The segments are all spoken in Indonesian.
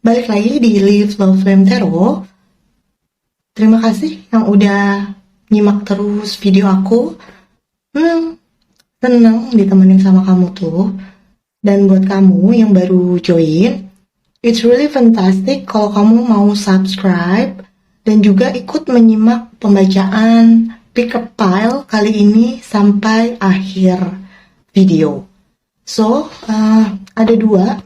Balik lagi di Live Love Flame Tarot. Terima kasih yang udah nyimak terus video aku. Seneng ditemenin sama kamu tuh. Dan buat kamu yang baru join, it's really fantastic kalau kamu mau subscribe dan juga ikut menyimak pembacaan pick up pile kali ini sampai akhir video. So, ada dua.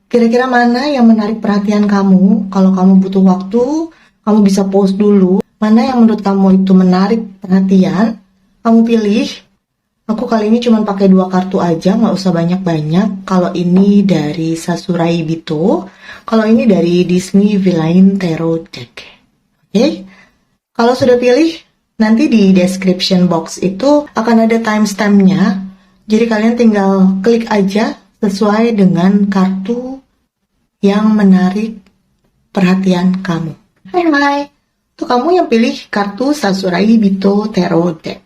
Kira-kira mana yang menarik perhatian kamu? Kalau kamu butuh waktu, kamu bisa pause dulu. Mana yang menurut kamu itu menarik perhatian, kamu pilih. Aku kali ini cuma pakai 2 kartu aja, nggak usah banyak-banyak. Kalau ini dari Sasurai Bito, kalau ini dari Disney Villain Tarot Deck. Oke? Kalau sudah pilih, nanti di description box itu akan ada timestamp-nya. Jadi kalian tinggal klik aja sesuai dengan kartu yang menarik perhatian kamu. Hai, tuh kamu yang pilih kartu Sasurai Bito Tarot Deck.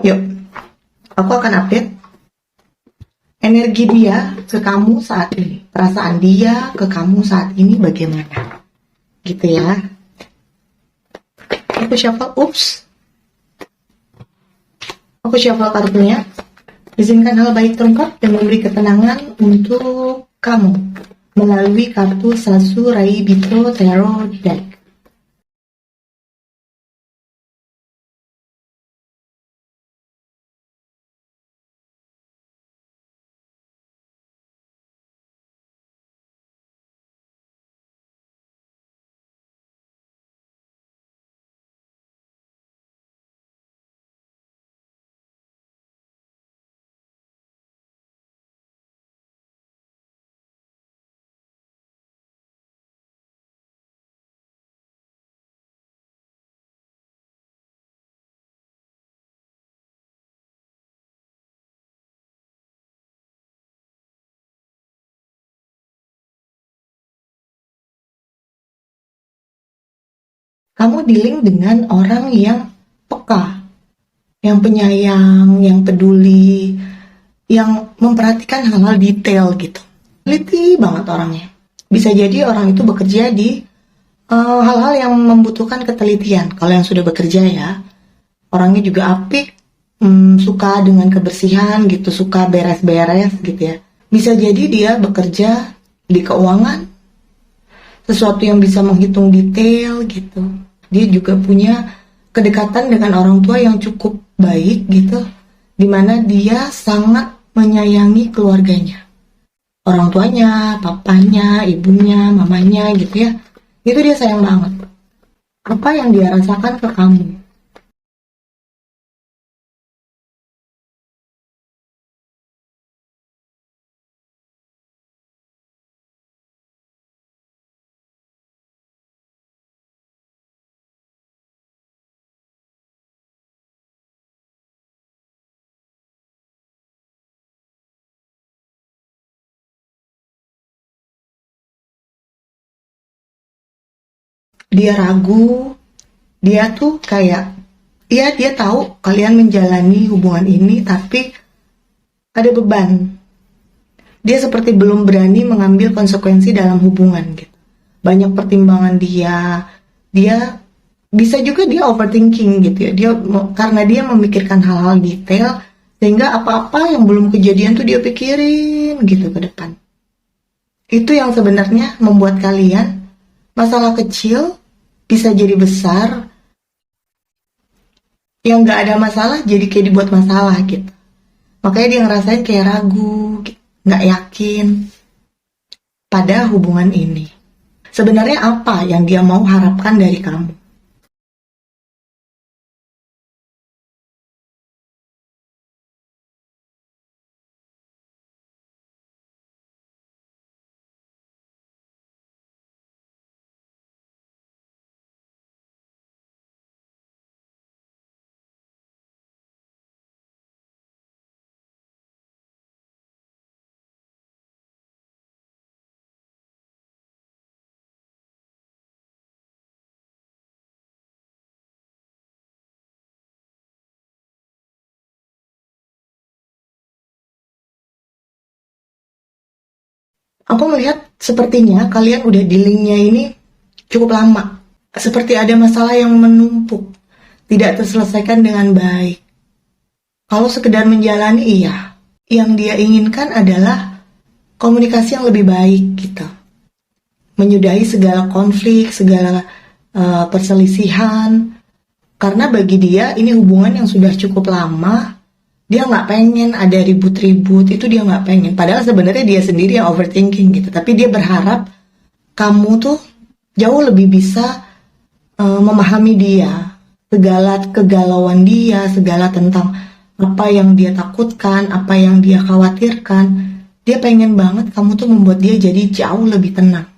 Yuk, aku akan update energi dia ke kamu saat ini. Perasaan dia ke kamu saat ini bagaimana? Gitu ya. Aku shuffle kartunya. Izinkan hal baik terungkap dan memberi ketenangan untuk kamu melalui kartu Sasurai Bito Tarot Deck. Kamu dealing dengan orang yang peka, yang penyayang, yang peduli, yang memperhatikan hal-hal detail gitu. Teliti banget orangnya. Bisa jadi orang itu bekerja di hal-hal yang membutuhkan ketelitian. Kalau yang sudah bekerja ya, orangnya juga apik, suka dengan kebersihan gitu, suka beres-beres gitu ya. Bisa jadi dia bekerja di keuangan, sesuatu yang bisa menghitung detail gitu. Dia juga punya kedekatan dengan orang tua yang cukup baik gitu, dimana dia sangat menyayangi keluarganya. Orang tuanya, papanya, ibunya, mamanya gitu ya. Itu dia sayang banget. Apa yang dia rasakan ke kamu? Dia ragu, dia tuh kayak, iya dia tahu kalian menjalani hubungan ini, tapi ada beban. Dia seperti belum berani mengambil konsekuensi dalam hubungan gitu. Banyak pertimbangan dia bisa juga dia overthinking gitu ya. Karena dia memikirkan hal-hal detail sehingga apa-apa yang belum kejadian tuh dia pikirin gitu ke depan. Itu yang sebenarnya membuat kalian masalah kecil bisa jadi besar, yang nggak ada masalah jadi kayak dibuat masalah gitu. Makanya dia ngerasain kayak ragu, nggak yakin pada hubungan ini. Sebenarnya apa yang dia mau harapkan dari kamu? Aku melihat sepertinya kalian udah dealingnya ini cukup lama. Seperti ada masalah yang menumpuk, tidak terselesaikan dengan baik. Kalau sekedar menjalani, iya. Yang dia inginkan adalah komunikasi yang lebih baik gitu. Menyudahi segala konflik, segala perselisihan. Karena bagi dia ini hubungan yang sudah cukup lama. Dia nggak pengen ada ribut-ribut, itu dia nggak pengen. Padahal sebenarnya dia sendiri yang overthinking gitu. Tapi dia berharap kamu tuh jauh lebih bisa memahami dia, segala kegalauan dia, segala tentang apa yang dia takutkan, apa yang dia khawatirkan. Dia pengen banget kamu tuh membuat dia jadi jauh lebih tenang.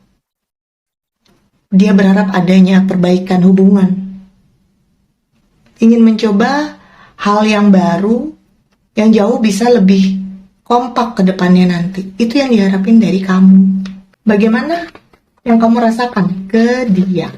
Dia berharap adanya perbaikan hubungan. Ingin mencoba hal yang baru, yang jauh bisa lebih kompak ke depannya nanti. Itu yang diharapin dari kamu. Bagaimana yang kamu rasakan ke dia?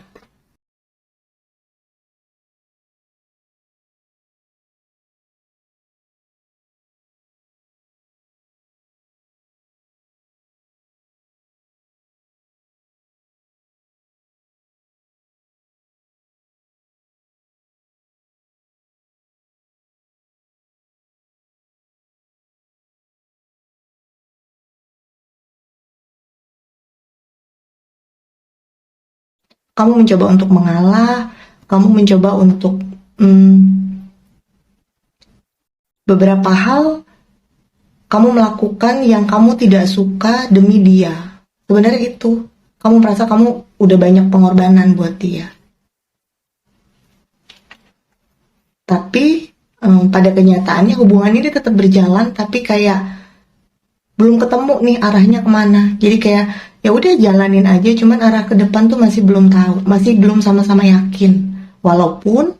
Kamu mencoba untuk mengalah, kamu mencoba untuk hmm, beberapa hal kamu melakukan yang kamu tidak suka demi dia. Sebenarnya itu, kamu merasa kamu udah banyak pengorbanan buat dia. Tapi pada kenyataannya hubungan ini tetap berjalan, tapi kayak belum ketemu nih arahnya kemana. Jadi kayak ya udah jalanin aja, cuman arah ke depan tuh masih belum tahu, masih belum sama-sama yakin. Walaupun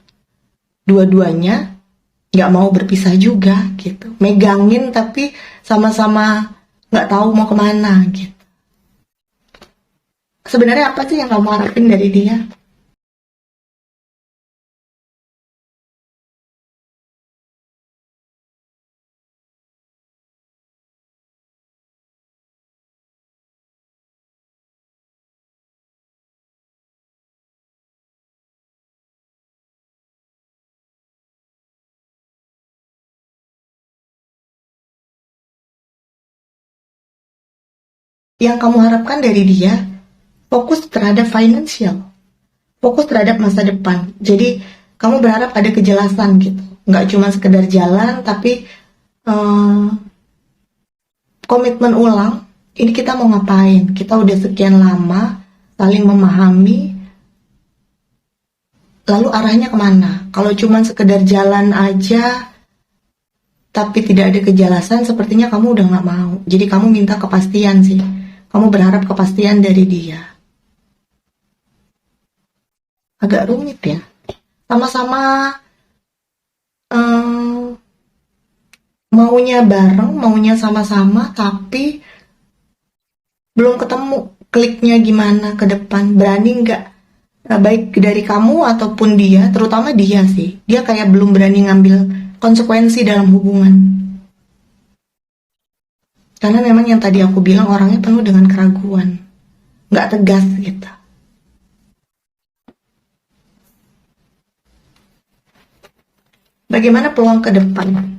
dua-duanya nggak mau berpisah juga gitu, megangin tapi sama-sama nggak tahu mau kemana gitu. Sebenarnya apa sih yang kamu harapin dari dia? Yang kamu harapkan dari dia fokus terhadap financial, fokus terhadap masa depan. Jadi kamu berharap ada kejelasan gitu, nggak cuma sekedar jalan tapi eh, komitmen ulang. Ini kita mau ngapain, kita udah sekian lama saling memahami, lalu arahnya kemana. Kalau cuma sekedar jalan aja tapi tidak ada kejelasan, sepertinya kamu udah nggak mau. Jadi kamu minta kepastian sih, kamu berharap kepastian dari dia. Agak rumit ya, sama-sama eh, maunya bareng, maunya sama-sama, tapi belum ketemu kliknya gimana ke depan. Berani nggak, baik dari kamu ataupun dia, terutama dia sih, dia kayak belum berani ngambil konsekuensi dalam hubungan. Karena memang yang tadi aku bilang orangnya penuh dengan keraguan, nggak tegas gitu. Bagaimana peluang ke depan?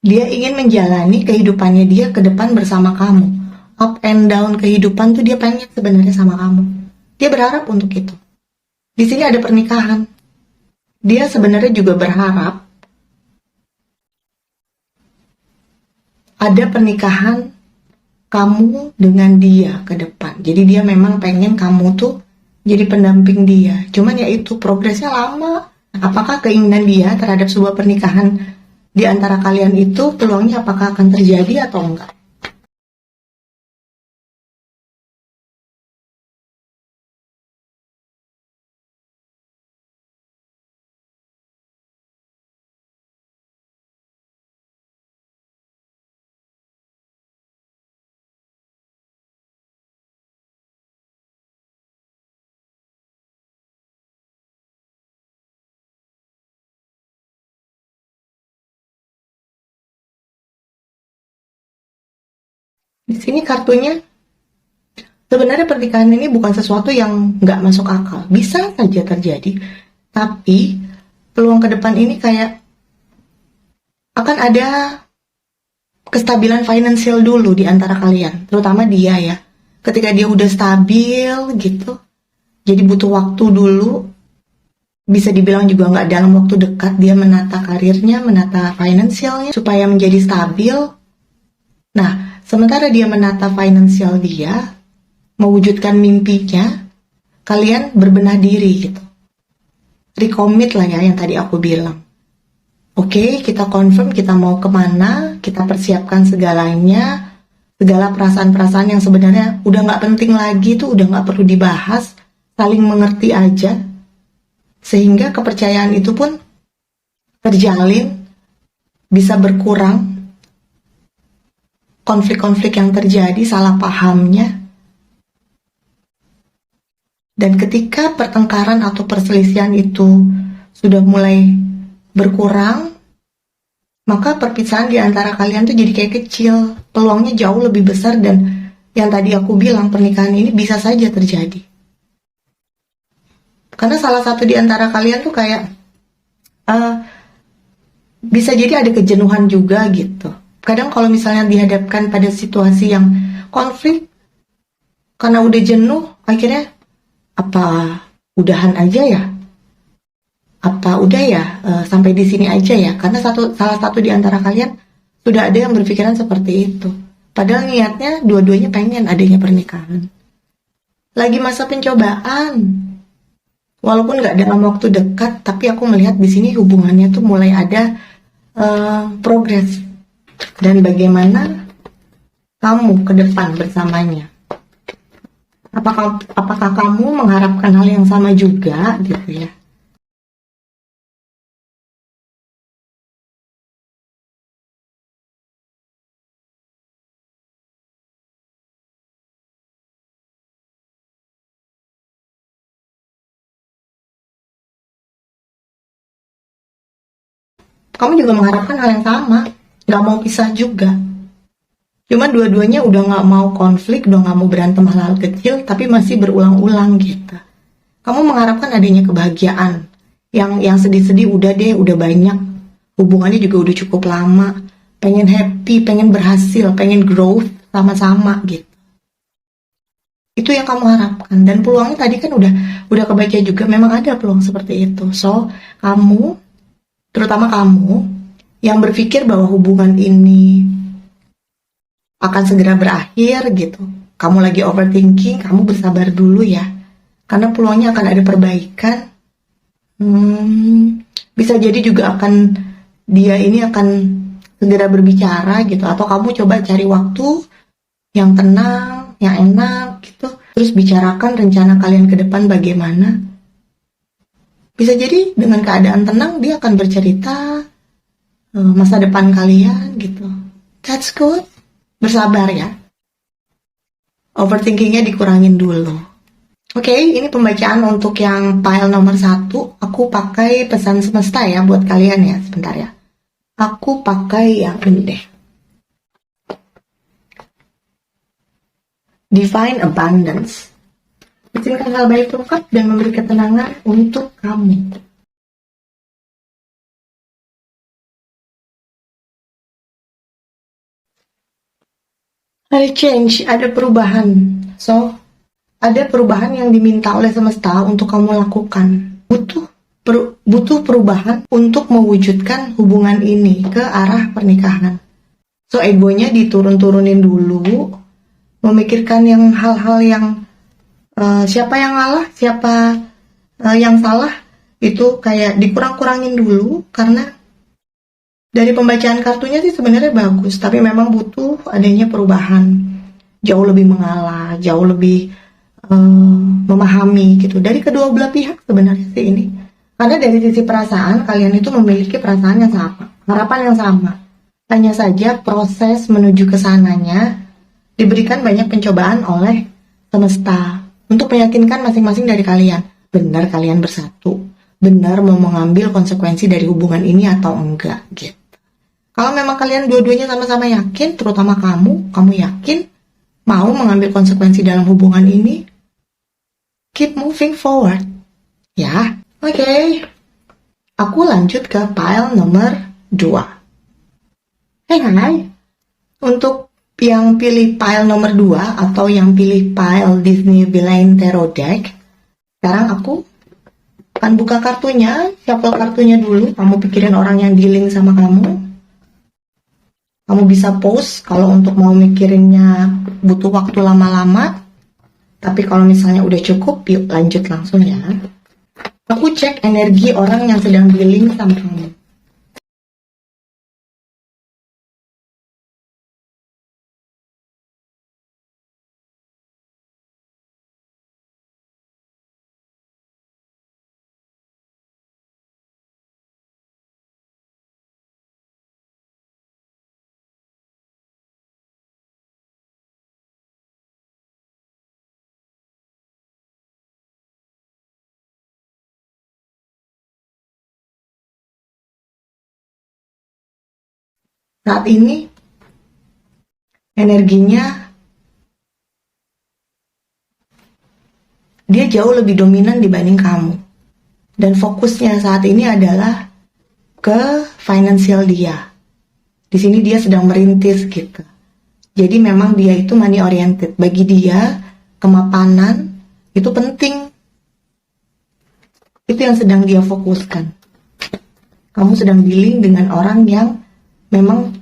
Dia ingin menjalani kehidupannya dia ke depan bersama kamu. up and down kehidupan tuh dia pengen sebenarnya sama kamu. Dia berharap untuk itu. Di sini ada pernikahan. Dia sebenarnya juga berharap ada pernikahan kamu dengan dia ke depan. Jadi dia memang pengen kamu tuh jadi pendamping dia. Cuman ya itu progresnya lama. Apakah keinginan dia terhadap sebuah pernikahan di antara kalian itu peluangnya apakah akan terjadi atau enggak? Di sini kartunya sebenarnya pernikahan ini bukan sesuatu yang nggak masuk akal. Bisa saja terjadi. Tapi peluang ke depan ini kayak akan ada kestabilan finansial dulu di antara kalian. Terutama dia ya. Ketika dia udah stabil gitu. Jadi butuh waktu dulu. Bisa dibilang juga nggak dalam waktu dekat dia menata karirnya, menata finansialnya supaya menjadi stabil. Nah, sementara dia menata finansial dia, mewujudkan mimpinya, kalian berbenah diri gitu. Recommit lah ya yang tadi aku bilang. Oke, kita confirm kita mau kemana, kita persiapkan segalanya, segala perasaan-perasaan yang sebenarnya udah nggak penting lagi tuh, udah nggak perlu dibahas, saling mengerti aja, sehingga kepercayaan itu pun terjalin, bisa berkurang, konflik-konflik yang terjadi, salah pahamnya. Dan ketika pertengkaran atau perselisihan itu sudah mulai berkurang, maka perpisahan di antara kalian tuh jadi kayak kecil, peluangnya jauh lebih besar dan yang tadi aku bilang pernikahan ini bisa saja terjadi. Karena salah satu di antara kalian tuh kayak bisa jadi ada kejenuhan juga gitu. Kadang kalau misalnya dihadapkan pada situasi yang konflik, karena udah jenuh, akhirnya apa udahan aja ya? Apa udah ya sampai di sini aja ya? Karena salah satu di antara kalian sudah ada yang berpikiran seperti itu. Padahal niatnya dua-duanya pengen adanya pernikahan. Lagi masa pencobaan. Walaupun nggak dalam waktu dekat, tapi aku melihat di sini hubungannya tuh mulai ada progres. Dan bagaimana kamu ke depan bersamanya? Apakah kamu mengharapkan hal yang sama juga gitu ya? Kamu juga mengharapkan hal yang sama, nggak mau pisah juga. Cuma dua-duanya udah nggak mau konflik, udah nggak mau berantem hal-hal kecil, tapi masih berulang-ulang gitu. Kamu mengharapkan adanya kebahagiaan, yang sedih-sedih udah deh, udah banyak. Hubungannya juga udah cukup lama, pengen happy, pengen berhasil, pengen growth sama-sama gitu. Itu yang kamu harapkan dan peluangnya tadi kan udah kebaca juga memang ada peluang seperti itu. So, kamu terutama kamu yang berpikir bahwa hubungan ini akan segera berakhir gitu. Kamu lagi overthinking, kamu bersabar dulu ya. Karena peluangnya akan ada perbaikan. Bisa jadi juga dia ini akan segera berbicara gitu. Atau kamu coba cari waktu yang tenang, yang enak gitu. Terus bicarakan rencana kalian ke depan bagaimana. Bisa jadi dengan keadaan tenang dia akan bercerita masa depan kalian gitu. That's good. Bersabar ya. Overthinkingnya dikurangin dulu. Oke, ini pembacaan untuk yang pile nomor 1. Aku pakai pesan semesta ya buat kalian ya. Sebentar ya. Aku pakai yang ini deh. Divine Abundance. Izinkan hal baik terungkap dan memberi ketenangan untuk kamu. Ada change, ada perubahan. So, ada perubahan yang diminta oleh semesta untuk kamu lakukan. Butuh perubahan untuk mewujudkan hubungan ini ke arah pernikahan. So, egonya diturun-turunin dulu, memikirkan yang hal-hal yang siapa yang ngalah, siapa yang salah, itu kayak dikurang-kurangin dulu, karena dari pembacaan kartunya sih sebenarnya bagus, tapi memang butuh adanya perubahan. Jauh lebih mengalah, jauh lebih memahami gitu. Dari kedua belah pihak sebenarnya sih ini. Karena dari sisi perasaan, kalian itu memiliki perasaan yang sama, harapan yang sama. Hanya saja proses menuju ke sananya diberikan banyak pencobaan oleh semesta untuk meyakinkan masing-masing dari kalian. Benar kalian bersatu, benar mau mengambil konsekuensi dari hubungan ini atau enggak gitu. Kalau memang kalian dua-duanya sama-sama yakin, terutama kamu yakin mau mengambil konsekuensi dalam hubungan ini, keep moving forward. Ya, oke. Aku lanjut ke pile nomor 2. Hai. Untuk yang pilih pile nomor 2 atau yang pilih pile Disney Villain Tarot Deck, sekarang aku akan buka kartunya, shuffle kartunya dulu. Kamu pikirin orang yang dealing sama kamu. Kamu bisa pause kalau untuk mau mikirinnya butuh waktu lama-lama. Tapi kalau misalnya udah cukup, yuk lanjut langsung ya. Aku cek energi orang yang sedang dealing sama kamu. Saat ini energinya dia jauh lebih dominan dibanding kamu. Dan fokusnya saat ini adalah ke financial dia. Di sini dia sedang merintis gitu. Jadi memang dia itu money oriented. Bagi dia kemapanan itu penting. Itu yang sedang dia fokuskan. Kamu sedang dealing dengan orang yang memang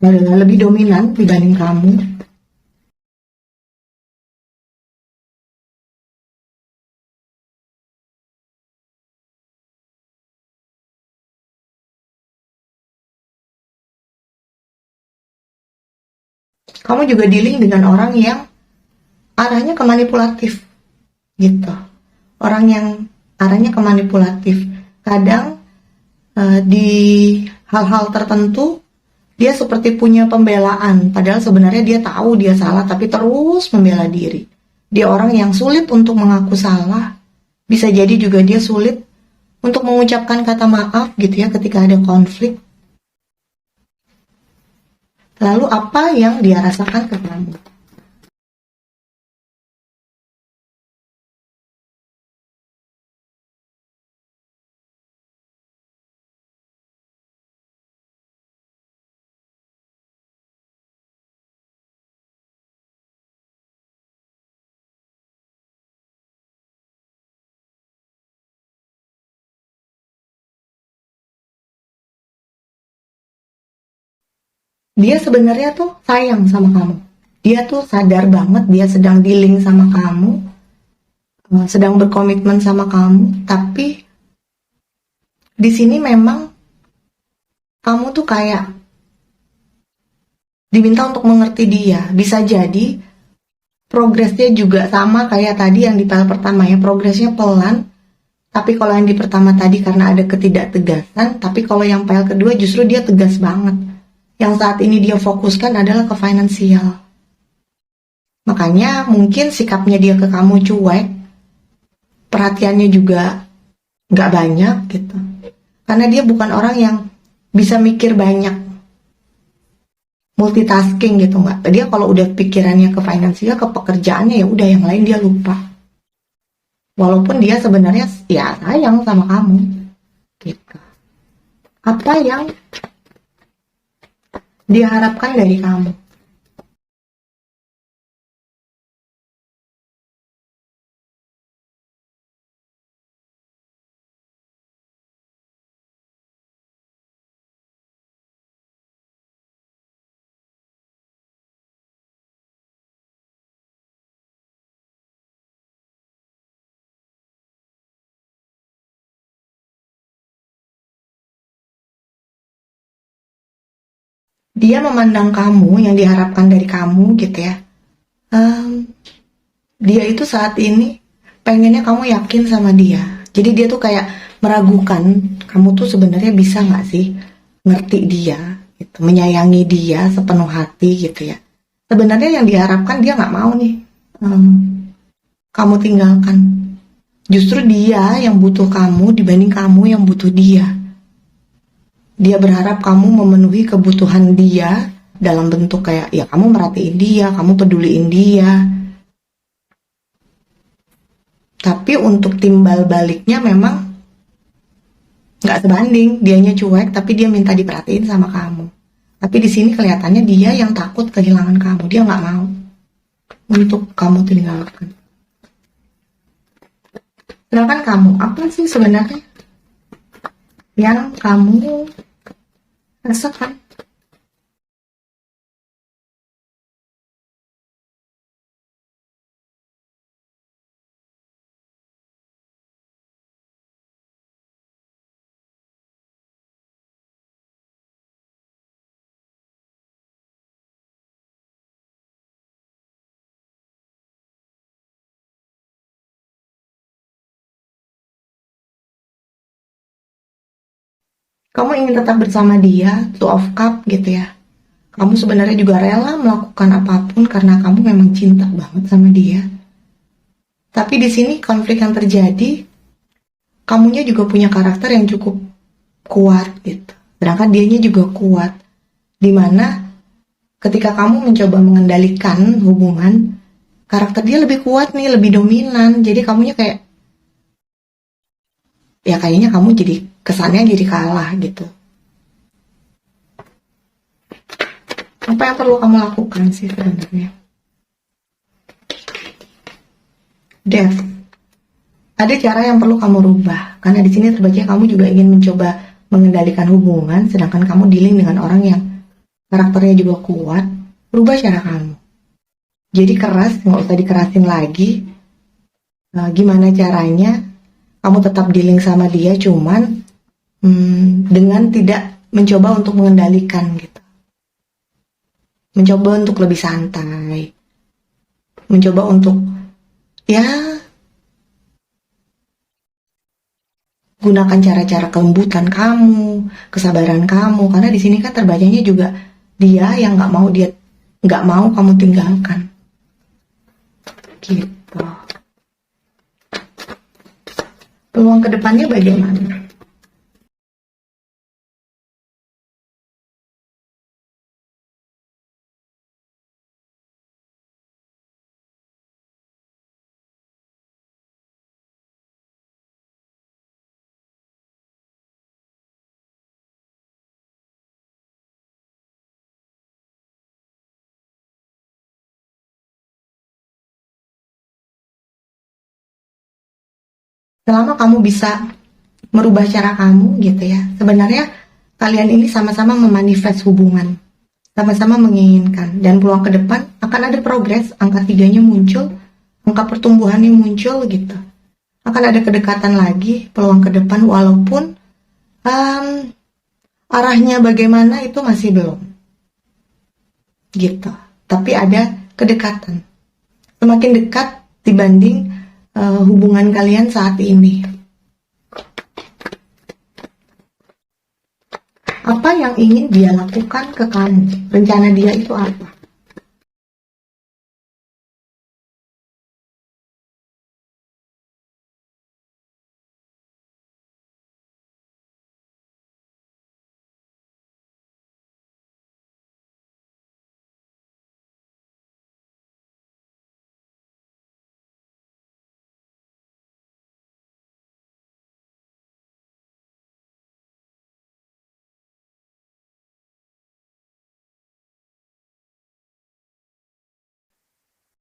lebih dominan dibanding kamu. Kamu juga dealing dengan orang yang arahnya ke manipulatif gitu. Orang yang arahnya ke manipulatif. Kadang di hal-hal tertentu dia seperti punya pembelaan, padahal sebenarnya dia tahu dia salah tapi terus membela diri. Dia orang yang sulit untuk mengaku salah. Bisa jadi juga dia sulit untuk mengucapkan kata maaf gitu ya ketika ada konflik. Lalu apa yang dia rasakan ke kamu? Dia sebenarnya tuh sayang sama kamu. Dia tuh sadar banget dia sedang dealing sama kamu, sedang berkomitmen sama kamu, tapi di sini memang kamu tuh kayak diminta untuk mengerti dia. Bisa jadi progresnya juga sama kayak tadi yang di pile pertama ya, progresnya pelan. Tapi kalau yang di pertama tadi karena ada ketidaktegasan, tapi kalau yang pile kedua justru dia tegas banget. Yang saat ini dia fokuskan adalah ke finansial. Makanya mungkin sikapnya dia ke kamu cuek, perhatiannya juga nggak banyak gitu. Karena dia bukan orang yang bisa mikir banyak, multitasking gitu mbak. Dia kalau udah pikirannya ke finansial, ke pekerjaannya ya udah yang lain dia lupa. Walaupun dia sebenarnya ya sayang sama kamu gitu. Apa yang dia harapkan dari kamu? Dia memandang kamu yang diharapkan dari kamu gitu ya. Dia itu saat ini pengennya kamu yakin sama dia. Jadi dia tuh kayak meragukan kamu tuh sebenarnya bisa nggak sih ngerti dia, gitu, menyayangi dia sepenuh hati gitu ya. Sebenarnya yang diharapkan dia nggak mau nih kamu tinggalkan. Justru dia yang butuh kamu dibanding kamu yang butuh dia. Dia berharap kamu memenuhi kebutuhan dia dalam bentuk kayak ya kamu merhatiin dia, kamu peduliin dia. Tapi untuk timbal baliknya memang nggak sebanding. Dianya cuek, tapi dia minta diperhatiin sama kamu. Tapi di sini kelihatannya dia yang takut kehilangan kamu. Dia nggak mau untuk kamu tinggalkan. Sedangkan kamu, apa sih sebenarnya yang kamu rasakan? Kamu ingin tetap bersama dia, two of cup gitu ya. Kamu sebenarnya juga rela melakukan apapun karena kamu memang cinta banget sama dia. Tapi di sini konflik yang terjadi, kamunya juga punya karakter yang cukup kuat gitu. Sedangkan dianya juga kuat. Dimana ketika kamu mencoba mengendalikan hubungan, karakter dia lebih kuat nih, lebih dominan. Jadi kamunya kayak, ya kayaknya kamu jadi kesannya jadi kalah gitu. Apa yang perlu kamu lakukan sih sebenarnya? Dev, ada cara yang perlu kamu rubah. Karena di sini terbaca kamu juga ingin mencoba mengendalikan hubungan, sedangkan kamu dealing dengan orang yang karakternya juga kuat. Rubah cara kamu. Jadi keras, nggak usah dikerasin lagi. Gimana caranya kamu tetap dealing sama dia, cuman dengan tidak mencoba untuk mengendalikan gitu. Mencoba untuk lebih santai. Mencoba untuk ya gunakan cara-cara kelembutan kamu, kesabaran kamu, karena di sini kan terbacanya juga dia yang nggak mau kamu tinggalkan. Gitu. Peluang kedepannya bagaimana? Selama kamu bisa merubah cara kamu gitu ya, sebenarnya kalian ini sama-sama memanifest hubungan, sama-sama menginginkan, dan peluang ke depan akan ada progres, angka 3-nya muncul, angka pertumbuhannya muncul gitu, akan ada kedekatan lagi, peluang ke depan, walaupun arahnya bagaimana itu masih belum gitu, tapi ada kedekatan, semakin dekat dibanding hubungan kalian saat ini. Apa yang ingin dia lakukan ke kamu? Rencana dia itu apa?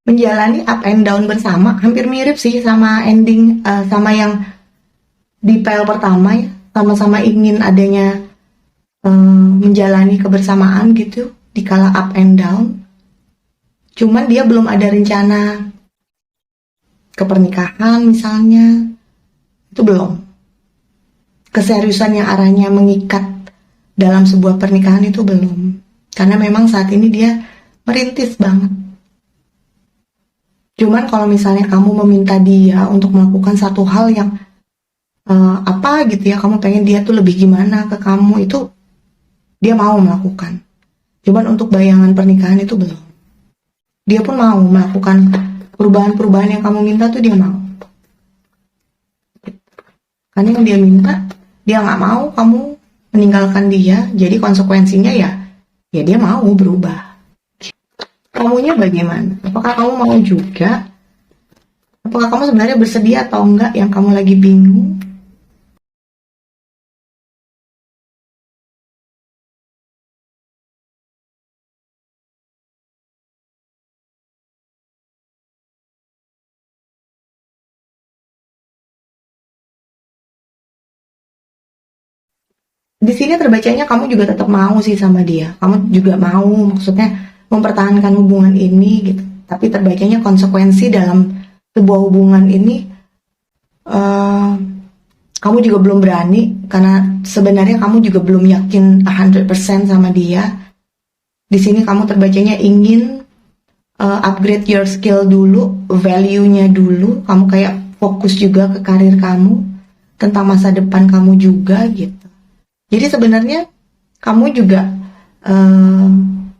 Menjalani up and down bersama, hampir mirip sih sama ending, sama yang di file pertama ya, sama-sama ingin adanya menjalani kebersamaan gitu di kala up and down. Cuman dia belum ada rencana ke pernikahan misalnya, itu belum. Keseriusan yang arahnya mengikat dalam sebuah pernikahan itu belum. Karena memang saat ini dia merintis banget. Cuman kalau misalnya kamu meminta dia untuk melakukan satu hal yang apa gitu ya, kamu pengen dia tuh lebih gimana ke kamu, itu dia mau melakukan. Cuman untuk bayangan pernikahan itu belum. Dia pun mau melakukan perubahan-perubahan yang kamu minta tuh dia mau. Karena yang dia minta, dia nggak mau kamu meninggalkan dia, jadi konsekuensinya ya dia mau berubah. Kamunya bagaimana? Apakah kamu mau juga? Apakah kamu sebenarnya bersedia atau enggak yang kamu lagi bingung? Di sini terbacanya kamu juga tetap mau sih sama dia. Kamu juga mau, maksudnya mempertahankan hubungan ini gitu. Tapi terbacanya konsekuensi dalam sebuah hubungan ini, kamu juga belum berani karena sebenarnya kamu juga belum yakin 100% sama dia. Di sini kamu terbacanya ingin upgrade your skill dulu, value-nya dulu. Kamu kayak fokus juga ke karir kamu, tentang masa depan kamu juga gitu. Jadi sebenarnya kamu juga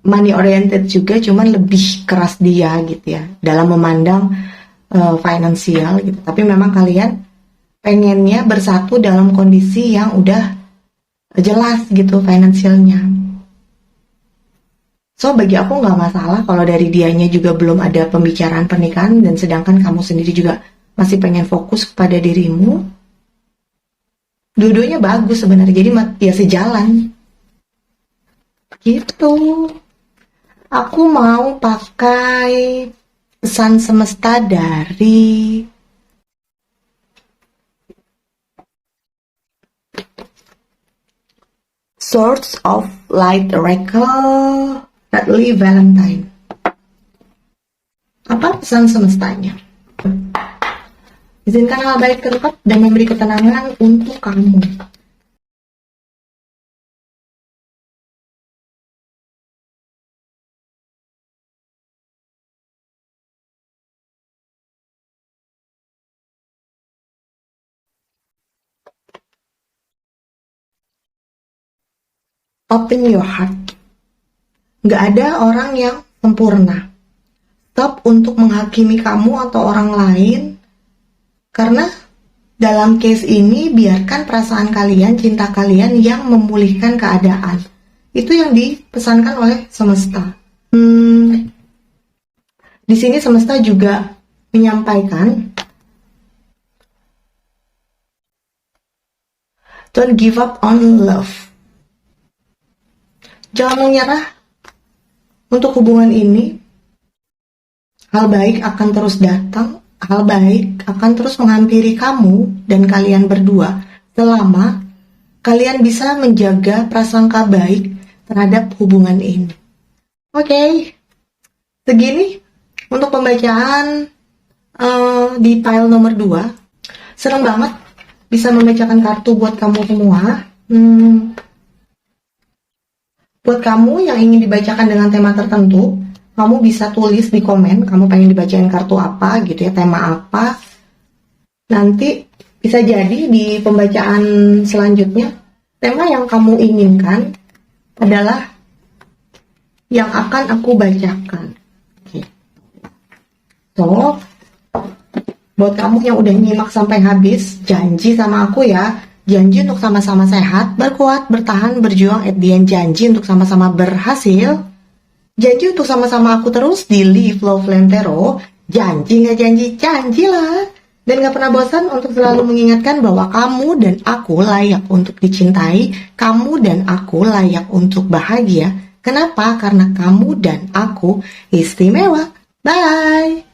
money oriented juga, cuman lebih keras dia gitu ya dalam memandang finansial gitu. Tapi memang kalian pengennya bersatu dalam kondisi yang udah jelas gitu finansialnya. So bagi aku nggak masalah kalau dari dianya juga belum ada pembicaraan pernikahan, dan sedangkan kamu sendiri juga masih pengen fokus kepada dirimu. Dua-duanya bagus sebenarnya, jadi ya sejalan gitu. Aku mau pakai pesan semesta dari Source of Light Oracle Bradley Valentine. Apa pesan semestanya? Izinkan hal baik terungkap dan memberi ketenangan untuk kamu. Open your heart. Gak ada orang yang sempurna. Stop untuk menghakimi kamu atau orang lain. Karena dalam case ini biarkan perasaan kalian, cinta kalian yang memulihkan keadaan. Itu yang dipesankan oleh semesta. Di sini semesta juga menyampaikan, don't give up on love. Jangan menyerah untuk hubungan ini. Hal baik akan terus datang. Hal baik akan terus menghampiri kamu dan kalian berdua selama kalian bisa menjaga prasangka baik terhadap hubungan ini. Oke, segini untuk pembacaan di pile nomor 2. Senang banget bisa membacakan kartu buat kamu semua. Buat kamu yang ingin dibacakan dengan tema tertentu, kamu bisa tulis di komen, kamu pengen dibacain kartu apa gitu ya, tema apa. Nanti bisa jadi di pembacaan selanjutnya, tema yang kamu inginkan adalah yang akan aku bacakan. Oke. So, buat kamu yang udah nyimak sampai habis, janji sama aku ya, janji untuk sama-sama sehat, berkuat, bertahan, berjuang, at the end janji untuk sama-sama berhasil. Janji untuk sama-sama aku terus di Live Love Flame Tarot. Janji nggak janji? Janjilah. Dan gak pernah bosan untuk selalu mengingatkan bahwa kamu dan aku layak untuk dicintai. Kamu dan aku layak untuk bahagia. Kenapa? Karena kamu dan aku istimewa. Bye!